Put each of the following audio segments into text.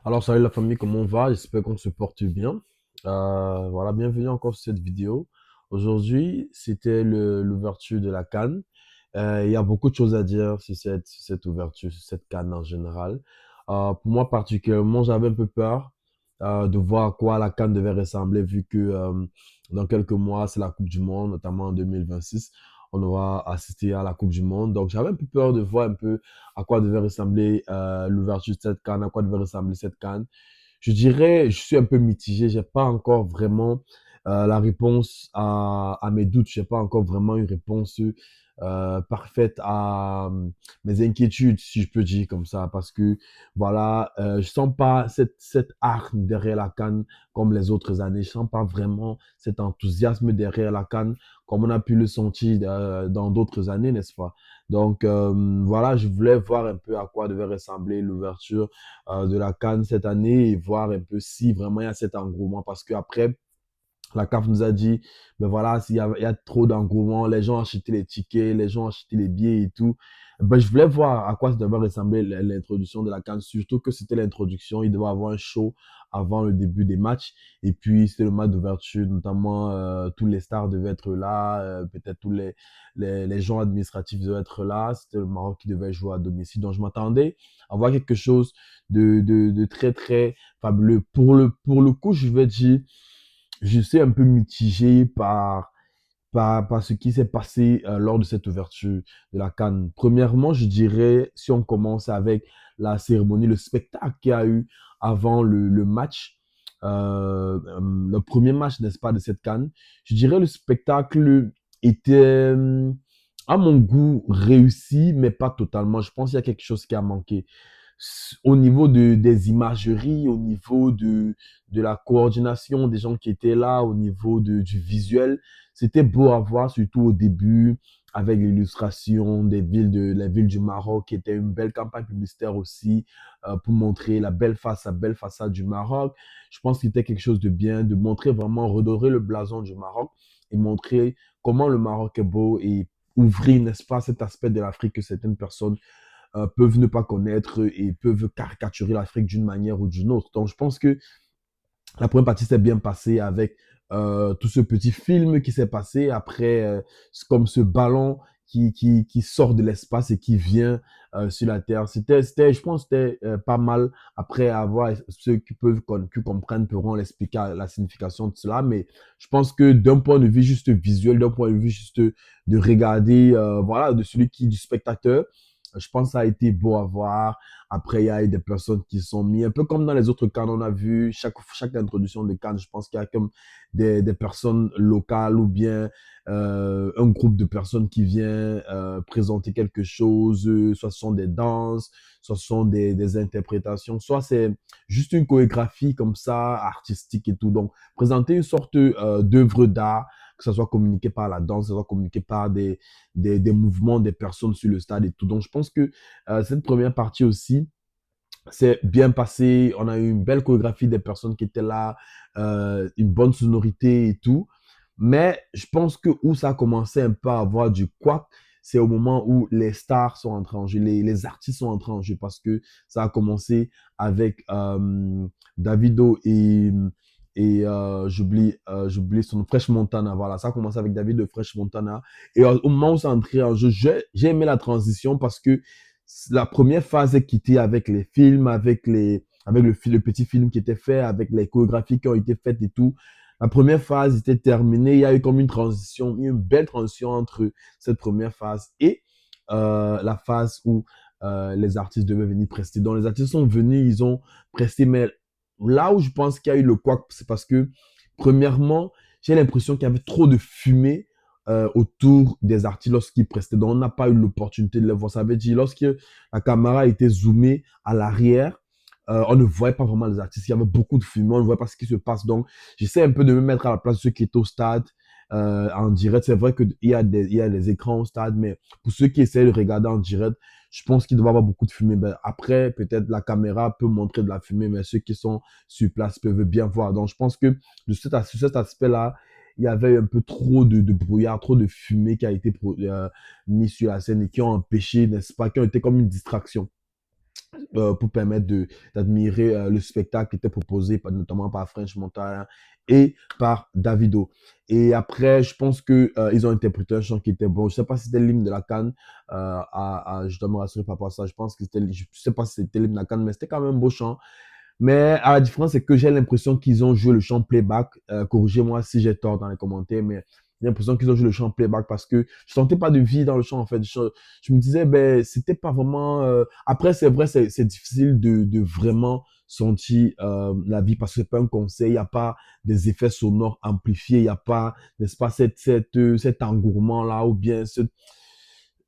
Alors, salut la famille, comment on va? J'espère qu'on se porte bien. Voilà, bienvenue encore sur cette vidéo. Aujourd'hui, c'était l'ouverture de la CAN. Il y a beaucoup de choses à dire sur cette ouverture, sur cette CAN en général. Pour moi particulièrement, j'avais un peu peur de voir à quoi la CAN devait ressembler vu que dans quelques mois, c'est la Coupe du Monde, notamment en 2026. On aura assisté à la Coupe du Monde. Donc, j'avais un peu peur de voir un peu à quoi devait ressembler l'ouverture de cette CAN, à quoi devait ressembler cette CAN. Je dirais, je suis un peu mitigé, j'ai pas encore vraiment la réponse à mes doutes, j'ai pas encore vraiment une réponse parfaite à mes inquiétudes, si je peux dire comme ça, parce que voilà, je sens pas cette arme derrière la CAN comme les autres années, je sens pas vraiment cet enthousiasme derrière la CAN comme on a pu le sentir dans d'autres années, n'est-ce pas? Donc voilà, je voulais voir un peu à quoi devait ressembler l'ouverture de la CAN cette année et voir un peu si vraiment il y a cet engouement parce qu'après, la CAF nous a dit, ben voilà, il y a trop d'engouement, les gens ont acheté les tickets, les gens ont acheté les billets et tout. Ben, je voulais voir à quoi ça devait ressembler l'introduction de la CAN, surtout que c'était l'introduction, il devait avoir un show avant le début des matchs. Et puis, c'était le match d'ouverture, notamment tous les stars devaient être là, peut-être tous les gens administratifs devaient être là. C'était le Maroc qui devait jouer à domicile. Donc, je m'attendais à voir quelque chose de très, très fabuleux. Pour le coup, je vais dire, je suis un peu mitigé par ce qui s'est passé lors de cette ouverture de la CAN. Premièrement, je dirais, si on commence avec la cérémonie, le spectacle qu'il y a eu avant le match, le premier match, n'est-ce pas, de cette CAN, je dirais le spectacle était, à mon goût, réussi, mais pas totalement. Je pense qu'il y a quelque chose qui a manqué au niveau des imageries, au niveau de la coordination des gens qui étaient là, au niveau du visuel. C'était beau à voir, surtout au début, avec l'illustration des villes la ville du Maroc, qui était une belle campagne publicitaire aussi, pour montrer la belle façade du Maroc. Je pense qu'il était quelque chose de bien, de montrer vraiment, redorer le blason du Maroc et montrer comment le Maroc est beau et ouvrir, n'est-ce pas, cet aspect de l'Afrique que certaines personnes peuvent ne pas connaître et peuvent caricaturer l'Afrique d'une manière ou d'une autre. Donc, je pense que la première partie s'est bien passée avec tout ce petit film qui s'est passé. Après, comme ce ballon qui sort de l'espace et qui vient sur la Terre. Je pense que c'était pas mal. Après avoir, ceux qui comprennent pourront l'expliquer la signification de cela. Mais je pense que d'un point de vue juste visuel, d'un point de vue juste de regarder, voilà, de celui qui, du spectateur, je pense que ça a été beau à voir. Après, il y a eu des personnes qui sont mis, un peu comme dans les autres cannes, on a vu chaque introduction de cannes, je pense qu'il y a comme des personnes locales ou bien un groupe de personnes qui vient présenter quelque chose, soit ce sont des danses, soit ce sont des interprétations, soit c'est juste une chorégraphie comme ça, artistique et tout. Donc, présenter une sorte d'œuvre d'art, que ça soit communiqué par la danse, que ça soit communiqué par des mouvements des personnes sur le stade et tout. Donc, je pense que cette première partie aussi, c'est bien passé. On a eu une belle chorégraphie des personnes qui étaient là, une bonne sonorité et tout. Mais je pense que où ça a commencé un peu à avoir du couac, c'est au moment où les stars sont entrées en jeu, les artistes sont entrés en jeu parce que ça a commencé avec Davido et j'oublie son Fresh Montana. Voilà, ça a commencé avec David de Fresh Montana. Et au moment où c'est entré en jeu, j'ai aimé la transition parce que la première phase est quittée avec les films, avec le petit film qui était fait, avec les chorégraphies qui ont été faites et tout. La première phase était terminée. Il y a eu comme une transition, une belle transition entre cette première phase et la phase où les artistes devaient venir prester. Donc, les artistes sont venus, ils ont presté, mais là où je pense qu'il y a eu le quoi, c'est parce que, premièrement, j'ai l'impression qu'il y avait trop de fumée autour des artistes lorsqu'ils prestaient. Donc, on n'a pas eu l'opportunité de les voir. Ça veut dire, lorsque la caméra était zoomée à l'arrière, on ne voyait pas vraiment les artistes. Il y avait beaucoup de fumée, on ne voyait pas ce qui se passe. Donc, j'essaie un peu de me mettre à la place de ceux qui étaient au stade en direct. C'est vrai qu'il y a des écrans au stade, mais pour ceux qui essaient de regarder en direct, je pense qu'il doit y avoir beaucoup de fumée. Ben, après, peut-être la caméra peut montrer de la fumée, mais ceux qui sont sur place peuvent bien voir. Donc, je pense que sur cet aspect-là, il y avait un peu trop de brouillard, trop de fumée qui a été mis sur la scène et qui ont empêché, n'est-ce pas, qui ont été comme une distraction. pour permettre d'admirer le spectacle qui était proposé notamment par French Montana et par Davido. Et après, je pense que ils ont interprété un chant qui était bon. Je sais pas si c'était l'hymne de la CAN. Je dois me rassurer par rapport à ça. Je pense que c'était, je sais pas si c'était l'hymne de la CAN, mais c'était quand même un beau chant. Mais à la différence, c'est que j'ai l'impression qu'ils ont joué le chant playback. Corrigez-moi si j'ai tort dans les commentaires, mais j'ai l'impression qu'ils ont joué le chant playback parce que je sentais pas de vie dans le chant, en fait. Je me disais, ben, c'était pas vraiment... Après, c'est vrai, c'est difficile de vraiment sentir la vie parce que c'est pas un concert, il n'y a pas des effets sonores amplifiés, il n'y a pas, n'est-ce pas, cet engourement-là ou bien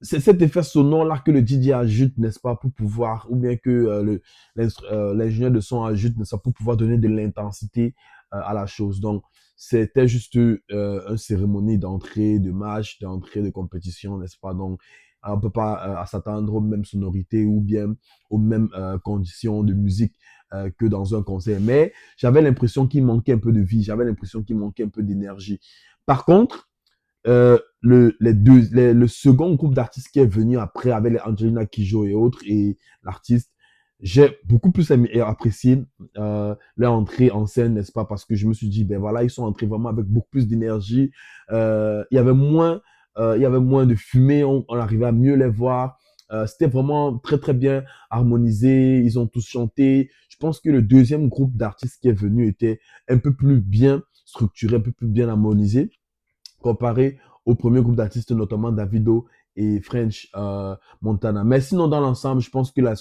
c'est cet effet sonore-là que le DJ ajoute, n'est-ce pas, pour pouvoir, ou bien que l'ingénieur de son ajoute, n'est-ce pas, pour pouvoir donner de l'intensité à la chose. Donc, c'était juste une cérémonie d'entrée de match, d'entrée de compétition, n'est-ce pas? Donc, on ne peut pas s'attendre aux mêmes sonorités ou bien aux mêmes conditions de musique que dans un concert. Mais j'avais l'impression qu'il manquait un peu de vie, j'avais l'impression qu'il manquait un peu d'énergie. Par contre, le second groupe d'artistes qui est venu après avec les Angelina Kidjo et autres et l'artiste, j'ai beaucoup plus apprécié leur entrée en scène, n'est-ce pas? Parce que je me suis dit, ben voilà, ils sont entrés vraiment avec beaucoup plus d'énergie. Il y avait moins de fumée, on arrivait à mieux les voir. C'était vraiment très très bien harmonisé. Ils ont tous chanté. Je pense que le deuxième groupe d'artistes qui est venu était un peu plus bien structuré, un peu plus bien harmonisé comparé au premier groupe d'artistes, notamment Davido et French Montana. Mais sinon, dans l'ensemble, je pense que la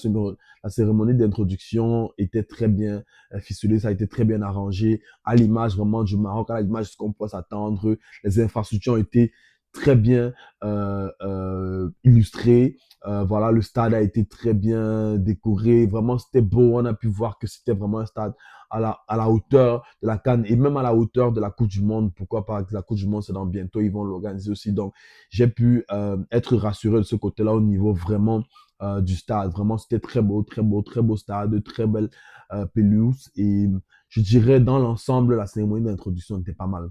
cérémonie d'introduction était très bien ficelée, ça a été très bien arrangé, à l'image vraiment du Maroc, à l'image de ce qu'on peut s'attendre. Les infrastructures ont été très bien illustrées. Voilà, le stade a été très bien décoré. Vraiment, c'était beau. On a pu voir que c'était vraiment un stade à la hauteur de la CAN et même à la hauteur de la Coupe du Monde. Pourquoi pas? La Coupe du Monde, c'est dans bientôt, ils vont l'organiser aussi. Donc, j'ai pu être rassuré de ce côté-là au niveau vraiment du stade. Vraiment, c'était très beau, très beau, très beau stade, très belle pelouse. Et je dirais, dans l'ensemble, la cérémonie d'introduction était pas mal.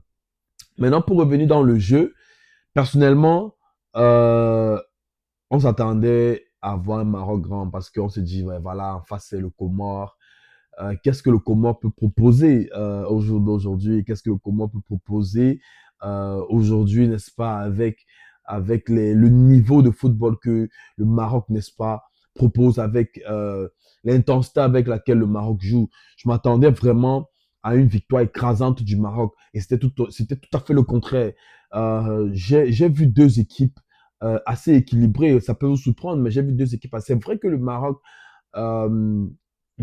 Maintenant, pour revenir dans le jeu, personnellement, euh, on s'attendait à voir un Maroc grand parce qu'on se dit, ouais, voilà, en face, c'est le Comore. Qu'est-ce que le Comore peut proposer au jour d'aujourd'hui? Qu'est-ce que le Comore peut proposer aujourd'hui, n'est-ce pas, avec le niveau de football que le Maroc, n'est-ce pas, propose, avec l'intensité avec laquelle le Maroc joue. Je m'attendais vraiment à une victoire écrasante du Maroc et c'était tout à fait le contraire. J'ai vu deux équipes assez équilibrées, ça peut vous surprendre, mais j'ai vu deux équipes. C'est vrai que le Maroc euh,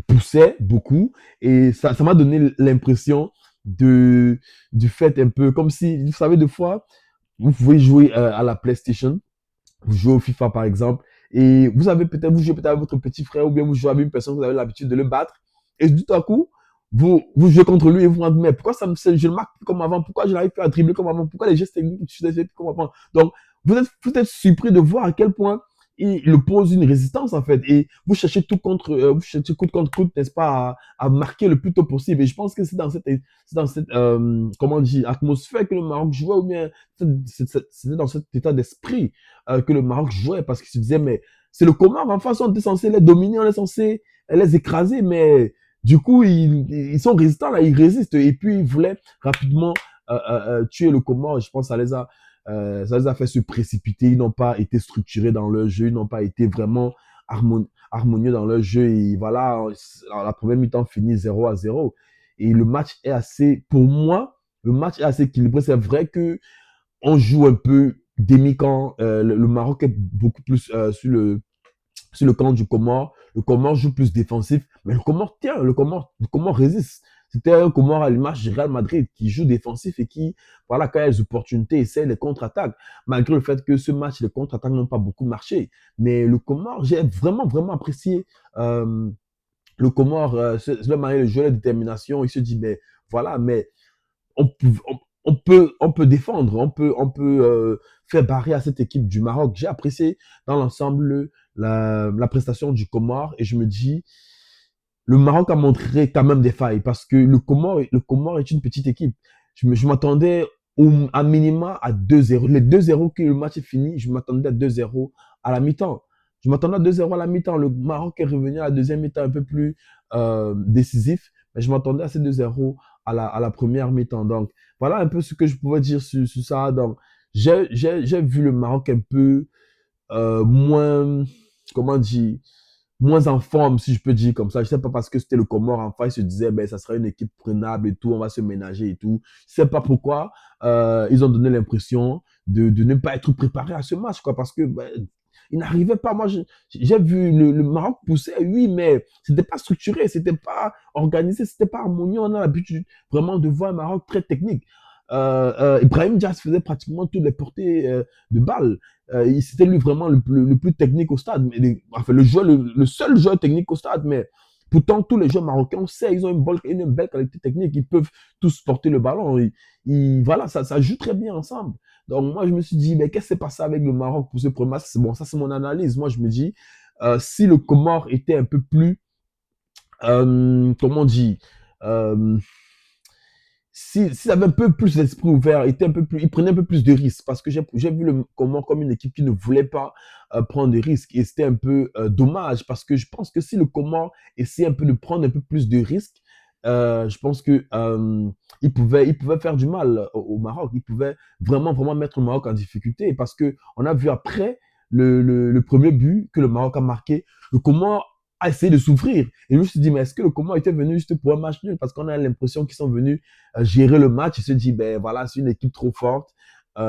poussait beaucoup et ça m'a donné l'impression du fait un peu comme si, vous savez, des fois, vous pouvez jouer à la PlayStation, vous jouez au FIFA par exemple, et vous jouez peut-être avec votre petit frère ou bien vous jouez avec une personne que vous avez l'habitude de le battre, et tout à coup, vous jouez contre lui et vous vous dites, mais pourquoi je ne marque plus comme avant, pourquoi je n'arrive plus à dribbler comme avant, pourquoi les gestes techniques, je ne les fais plus comme avant. Donc, vous êtes surpris de voir à quel point il pose une résistance en fait et vous cherchez vous cherchez coûte contre coûte, n'est-ce pas, à marquer le plus tôt possible. Et je pense que c'est dans cette comment dire, atmosphère que le Maroc jouait ou bien c'était dans cet état d'esprit que le Maroc jouait parce qu'il se disait mais c'est le Comore en face, on est censé les dominer, on est censé les écraser, mais du coup ils sont résistants là, ils résistent et puis ils voulaient rapidement tuer le Comore. Je pense que ça les a fait se précipiter, ils n'ont pas été structurés dans leur jeu, ils n'ont pas été vraiment harmonieux dans leur jeu. Et voilà, la première mi-temps finit 0-0. Et le match est assez, pour moi, le match est assez équilibré. C'est vrai que on joue un peu demi-camp. Le Maroc est beaucoup plus sur le camp du Comore. Le Comore joue plus défensif, mais le Comore tient, le Comore résiste. C'était un Comore à l'image du Real Madrid qui joue défensif et qui, voilà, quand il y a des opportunités, essaie les contre-attaques. Malgré le fait que ce match, les contre-attaques n'ont pas beaucoup marché. Mais le Comore, j'ai vraiment, vraiment apprécié le Comore, le Maroc, le jeu, la détermination. Il se dit, ben voilà, mais on peut, on peut défendre, on peut faire barrer à cette équipe du Maroc. J'ai apprécié dans l'ensemble la prestation du Comore et je me dis, le Maroc a montré quand même des failles parce que le Comore est une petite équipe. Je m'attendais à minima à 2-0. Les 2-0 que le match est fini, je m'attendais à 2-0 à la mi-temps. Je m'attendais à 2-0 à la mi-temps. Le Maroc est revenu à la deuxième mi-temps un peu plus décisif, mais je m'attendais à ces 2-0 à la première mi-temps. Donc, voilà un peu ce que je pouvais dire sur ça. Donc, j'ai vu le Maroc un peu moins, comment dire, moins en forme, si je peux dire comme ça. Je sais pas parce que c'était le Comore en face, ils se disaient, ben, ça sera une équipe prenable et tout, on va se ménager et tout. Je sais pas pourquoi ils ont donné l'impression de ne pas être préparés à ce match, quoi, parce que ben, ils n'arrivaient pas. Moi, j'ai vu le Maroc pousser, oui, mais c'était pas structuré, c'était pas organisé, c'était pas harmonieux. On a l'habitude vraiment de voir un Maroc très technique. Ibrahim Diaz faisait pratiquement toutes les portées de balles. C'était lui vraiment le plus technique au stade. Mais enfin, le seul joueur technique au stade. Mais pourtant, tous les joueurs marocains, on sait, ils ont une belle qualité technique. Ils peuvent tous porter le ballon. Voilà, ça joue très bien ensemble. Donc, moi, je me suis dit, mais qu'est-ce qui s'est passé avec le Maroc pour ce premier match? Bon, ça, c'est mon analyse. Moi, je me dis, si le Comore était un peu plus, comment on dit, euh, s'il avait un peu plus d'esprit ouvert, il prenait un peu plus de risques parce que j'ai vu le Comore comme une équipe qui ne voulait pas prendre des risques et c'était un peu dommage parce que je pense que si le Comore essayait un peu de prendre un peu plus de risques, je pense que il pouvait faire du mal au Maroc, il pouvait vraiment mettre le Maroc en difficulté parce que on a vu après le premier but que le Maroc a marqué, le Comore a essayé de souffrir. Et je me suis dit, mais est-ce que le Comore était venu juste pour un match nul? Parce qu'on a l'impression qu'ils sont venus gérer le match. Il se dit, ben voilà, c'est une équipe trop forte.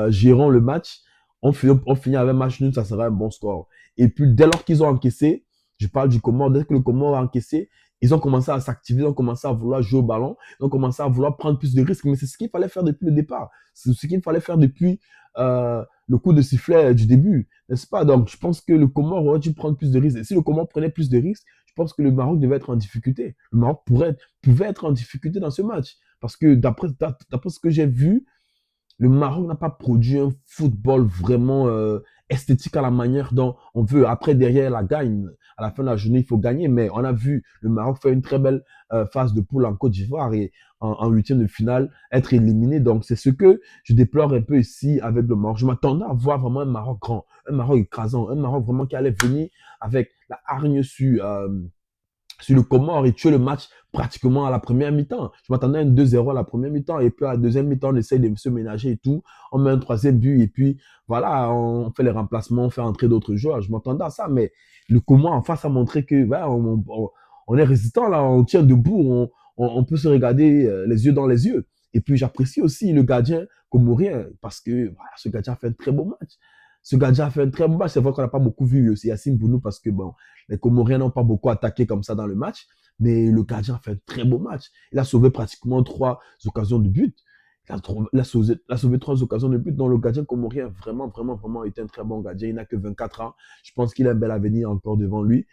Gérons le match. On finit avec un match nul, ça sera un bon score. Et puis, dès lors qu'ils ont encaissé, je parle du Comore, dès que le Comore a encaissé, ils ont commencé à s'activer, ils ont commencé à vouloir jouer au ballon, ils ont commencé à vouloir prendre plus de risques. Mais c'est ce qu'il fallait faire depuis le départ. C'est ce qu'il fallait faire depuis le coup de sifflet du début, n'est-ce pas? Donc, je pense que le Comore aurait dû prendre plus de risques. Et si le Comore prenait plus de risques, je pense que le Maroc devait être en difficulté. Le Maroc pouvait être en difficulté dans ce match. Parce que d'après ce que j'ai vu, le Maroc n'a pas produit un football vraiment esthétique à la manière dont on veut. Après, derrière la gagne, à la fin de la journée, il faut gagner. Mais on a vu le Maroc faire une très belle phase de poule en Côte d'Ivoire et en huitième de finale être éliminé. Donc, c'est ce que je déplore un peu ici avec le Maroc. Je m'attendais à voir vraiment un Maroc grand, un Maroc écrasant, un Maroc vraiment qui allait venir avec la hargne sur le Comore et tuer le match pratiquement à la première mi-temps. Je m'attendais à un 2-0 à la première mi-temps et puis à la deuxième mi-temps, on essaye de se ménager et tout. On met un troisième but et puis voilà, on fait les remplacements, on fait entrer d'autres joueurs. Je m'attendais à ça, mais le Comore en face a montré que ouais, on est résistant là, on tient debout, on peut se regarder les yeux dans les yeux. Et puis j'apprécie aussi le gardien comorien parce que voilà, ce gardien a fait un très beau match. Ce gardien a fait un très bon match. C'est vrai qu'on n'a pas beaucoup vu aussi Yacine Bounou parce que bon, les Comoriens n'ont pas beaucoup attaqué comme ça dans le match, mais le gardien a fait un très beau match. Il a sauvé pratiquement 3 occasions de but. Il a sauvé 3 occasions de but. Donc le gardien comorien, vraiment été un très bon gardien. Il n'a que 24 ans. Je pense qu'il a un bel avenir encore devant lui.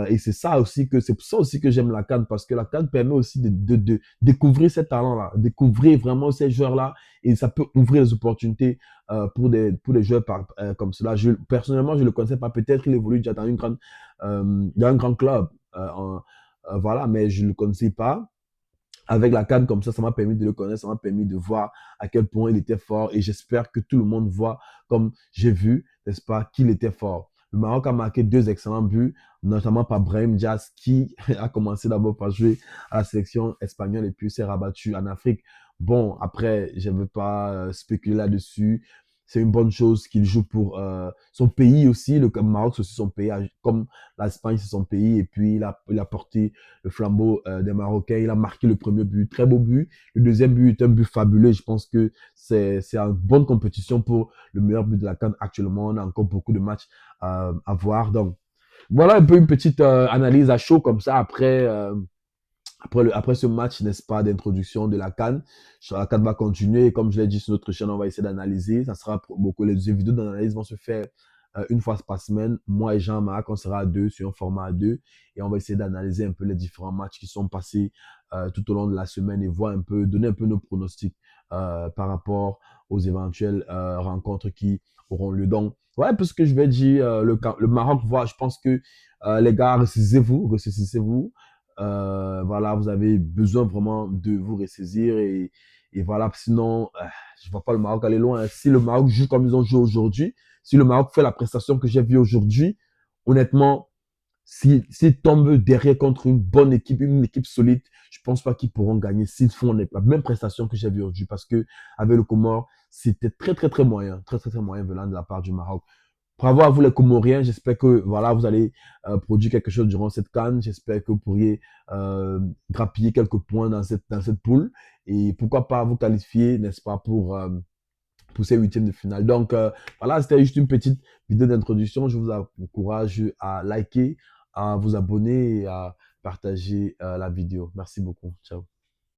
Et c'est pour ça aussi que j'aime la CAN, parce que la CAN permet aussi de découvrir ces talents-là, découvrir vraiment ces joueurs-là, et ça peut ouvrir les opportunités pour des joueurs comme cela. Personnellement, je ne le connaissais pas. Peut-être qu'il évolue déjà dans un grand club. Voilà, mais je ne le connaissais pas. Avec la CAN comme ça m'a permis de le connaître, ça m'a permis de voir à quel point il était fort et j'espère que tout le monde voit comme j'ai vu, n'est-ce pas, qu'il était fort. Le Maroc a marqué 2 excellents buts, notamment par Brahim Diaz qui a commencé d'abord par jouer à la sélection espagnole et puis s'est rabattu en Afrique. Bon, après, je ne veux pas spéculer là-dessus. C'est une bonne chose qu'il joue pour son pays aussi. Le Maroc, c'est aussi son pays, comme l'Espagne, c'est son pays. Et puis, il a porté le flambeau des Marocains. Il a marqué le premier but, très beau but. Le deuxième but est un but fabuleux. Je pense que c'est une bonne compétition pour le meilleur but de la CAN actuellement. On a encore beaucoup de matchs à voir. Donc, voilà un peu une petite analyse à chaud comme ça après ce match, n'est-ce pas, d'introduction de la CAN. La CAN va continuer et comme je l'ai dit sur notre chaîne, on va essayer d'analyser. Ça sera beaucoup, les vidéos d'analyse vont se faire une fois par semaine. Moi et Jean-Marc, on sera à deux sur un format à deux et on va essayer d'analyser un peu les différents matchs qui sont passés tout au long de la semaine et voir un peu, donner un peu nos pronostics par rapport aux éventuelles rencontres qui auront lieu. Donc, ouais, parce que je vais dire, le Maroc, voilà, je pense que les gars, ressaisissez-vous. Voilà, vous avez besoin vraiment de vous ressaisir et voilà, sinon, je ne vois pas le Maroc aller loin. Si le Maroc joue comme ils ont joué aujourd'hui, si le Maroc fait la prestation que j'ai vue aujourd'hui, honnêtement, s'ils tombent derrière contre une équipe solide, je pense pas qu'ils pourront gagner s'ils font la même prestation que j'ai vu aujourd'hui parce que avec le Comore, c'était très moyen, très moyen venant de la part du Maroc. Bravo à vous les Comoriens, j'espère que voilà, vous allez produire quelque chose durant cette CAN, j'espère que vous pourriez grappiller quelques points dans cette poule et pourquoi pas vous qualifier, n'est-ce pas, pour ces huitièmes de finale. Donc voilà, c'était juste une petite vidéo d'introduction. Je vous encourage à liker, à vous abonner et à partager la vidéo. Merci beaucoup. Ciao.